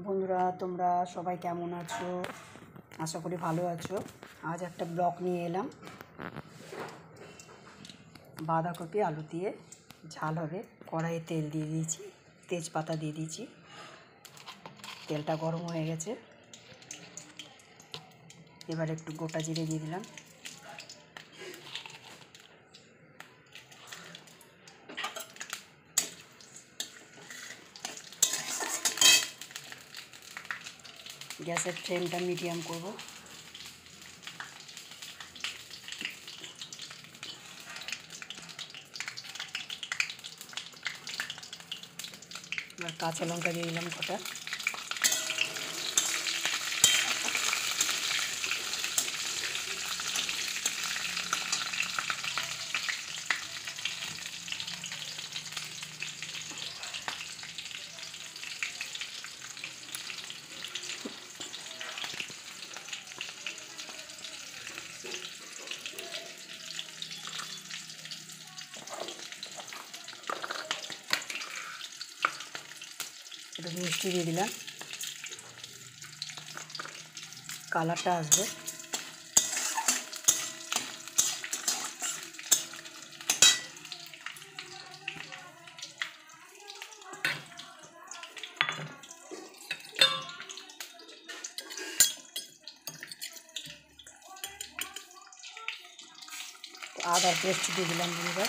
বন্ধুরা, তোমরা সবাই কেমন আছো? আশা করি ভালো আছো। আজ একটা ব্লগ নিয়ে এলাম। বাঁধাকপি আলু দিয়ে ঝাল হবে। কড়াইয়ে তেল দিয়ে দিয়েছি, তেজপাতা দিয়ে দিয়েছি। তেলটা গরম হয়ে গেছে। এবার একটু গোটা জিরে দিয়ে দিলাম। গ্যাসের ফ্লেমটা মিডিয়াম করব। এবার কাঁচা লঙ্কা দিয়ে দিলাম কটা। একটু মিষ্টি দিয়ে দিলাম, কালারটা আসবে। আদার পেস্ট দিয়ে দিলাম বন্ধুরা।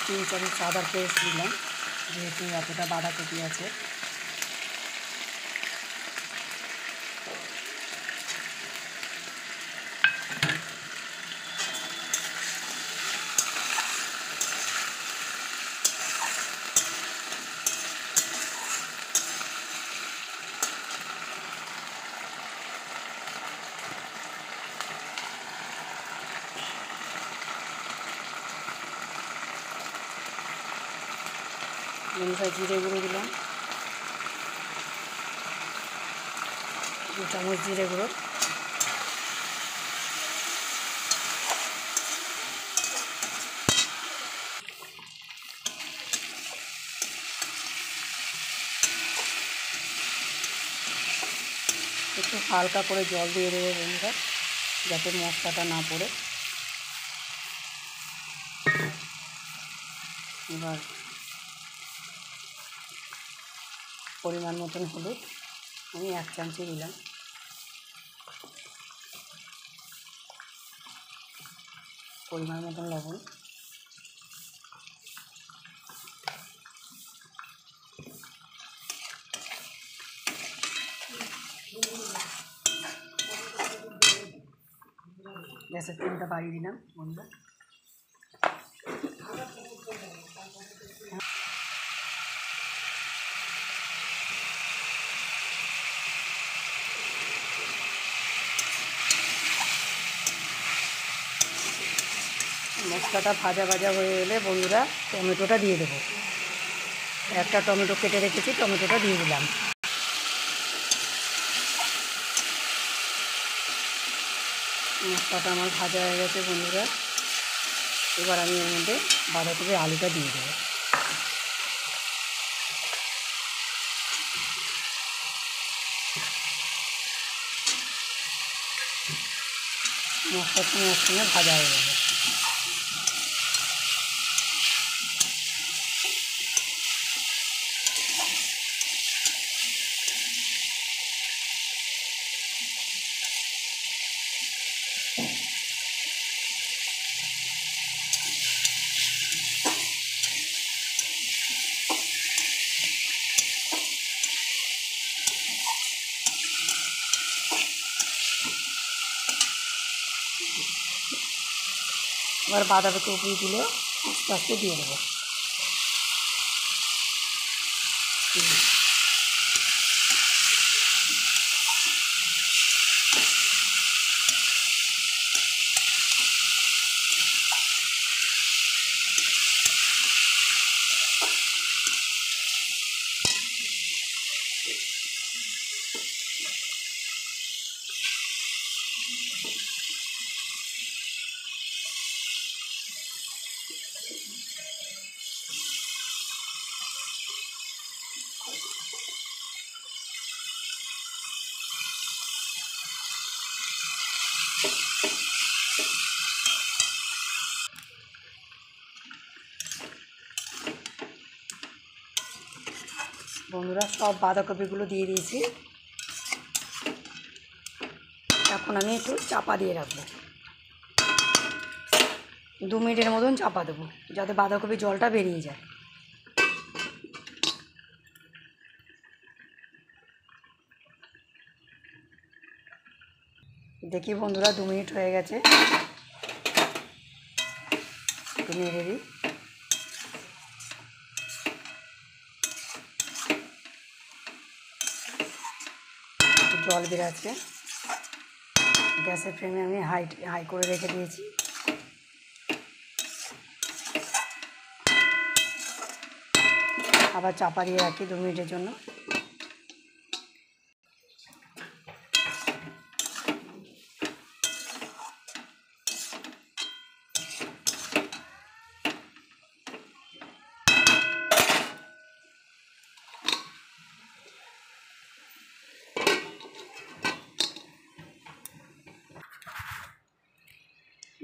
তিন চামচ আদার পেস্ট দিলাম, যেহেতু এতটা বাঁধাকপি আছে। অনুসারে জিরে গুঁড়ো দিলাম, 2 চামচ জিরে গুঁড়ো। একটু হালকা করে জল দিয়ে দেবো বন্ধুরা, যাতে মশলাটা না পড়ে। এবার পরিমাণ মতন হলুদ আমি 1 চামচই দিলাম। পরিমাণ মতন লবণ। গ্যাসের ফ্লেমটা বাড়িয়ে দিলাম বন্ধুরা। মশলাটা ভাজা ভাজা হয়ে এলে বন্ধুরা টমেটোটা দিয়ে দেবো। একটা টমেটো কেটে রেখেছি, টমেটোটা দিয়ে দিলাম। মশলাটা আমার ভাজা হয়ে গেছে বন্ধুরা। এবার আমি এর মধ্যে বাঁধাকপি আলুটা দিয়ে দেবো। মশলার সঙ্গে একসঙ্গে ভাজা হয়ে যাবে। এবার বাঁধাকপি উপরে তুলে আস্তে আস্তে দিয়ে দেবো। বন্ধুরা সব বাঁধাকপিগুলো দিয়ে দিয়েছি। এখন আমি একটু চাপা দিয়ে রাখবো, 2 মিনিটের মতন চাপা দেবো যাতে বাঁধাকপির জলটা বেরিয়ে যায়। দেখি বন্ধুরা 2 মিনিট হয়ে গেছে, একটু নেড়ে দিই। জল বেরাচ্ছে। গ্যাসের ফ্লেমে আমি হাই করে রেখে দিয়েছি। আবার চাপা দিয়ে রাখি 2 মিনিটের জন্য।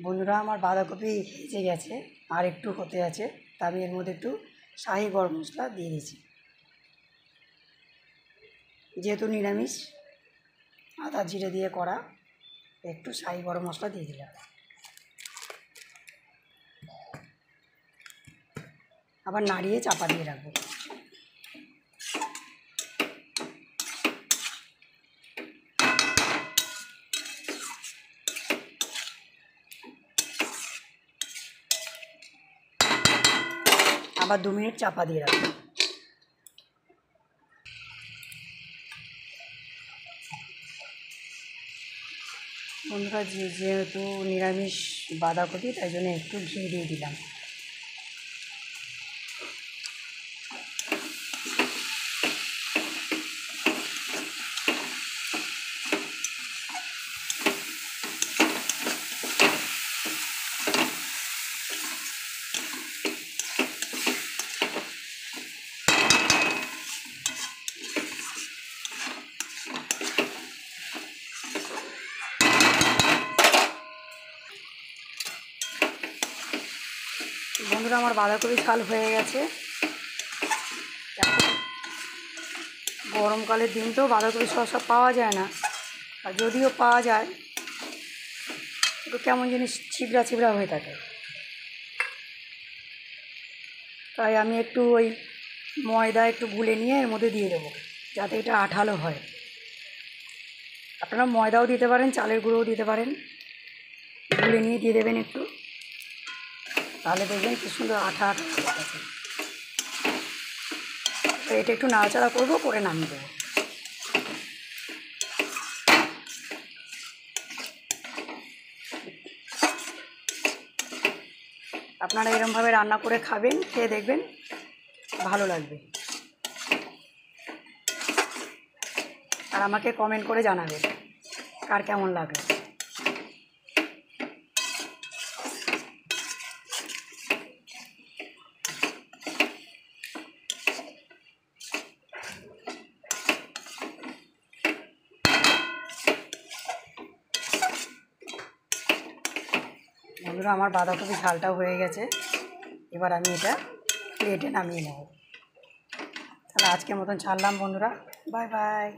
বন্ধুরা আমার বাঁধাকপি ভেজে গেছে, আর একটু হতে আছে। তা আমি এর মধ্যে একটু শাহি গরম মশলা দিয়ে দিয়েছি। যেহেতু নিরামিষ, আদা জিরে দিয়ে করা, একটু শাহি গরম মশলা দিয়ে দিলাম। আবার নাড়িয়ে চাপা দিয়ে রাখবো। আবার 2 মিনিট চাপা দিয়ে রাখবো। বন্ধুরা যেহেতু নিরামিষ বাঁধাকপি, তাই জন্য একটু ঘি দিয়ে দিলাম। বন্ধুরা আমার বাঁধাকপি ঝাল হয়ে গেছে। গরমকালের দিন তো বাঁধাকপি সব পাওয়া যায় না, আর যদিও পাওয়া যায় একটু কেমন জিনিস ছিবড়া ছিবড়া হয়ে থাকে। তাই আমি একটু ওই ময়দা একটু গুলে নিয়ে এর মধ্যে দিয়ে দেবো, যাতে এটা আঠালো হয়। আপনারা ময়দাও দিতে পারেন, চালের গুঁড়োও দিতে পারেন। গুলে নিয়ে দিয়ে দেবেন একটু, তাহলে দেখবেন কি সুন্দর আঠা আঠা হয়ে গেছে। এটা একটু নাড়াচাড়া করবো, করে নামিয়ে দেবো। আপনারা এরকমভাবে রান্না করে খাবেন, খেয়ে দেখবেন ভালো লাগবে। আর আমাকে কমেন্ট করে জানাবেন কার কেমন লাগলো। বন্ধুরা আমার বাঁধাকপি ঝালটাও হয়ে গেছে। এবার আমি এটা প্লেটে নামিয়ে নেব। তাহলে আজকের মতন ছাড়লাম বন্ধুরা, বাই বাই।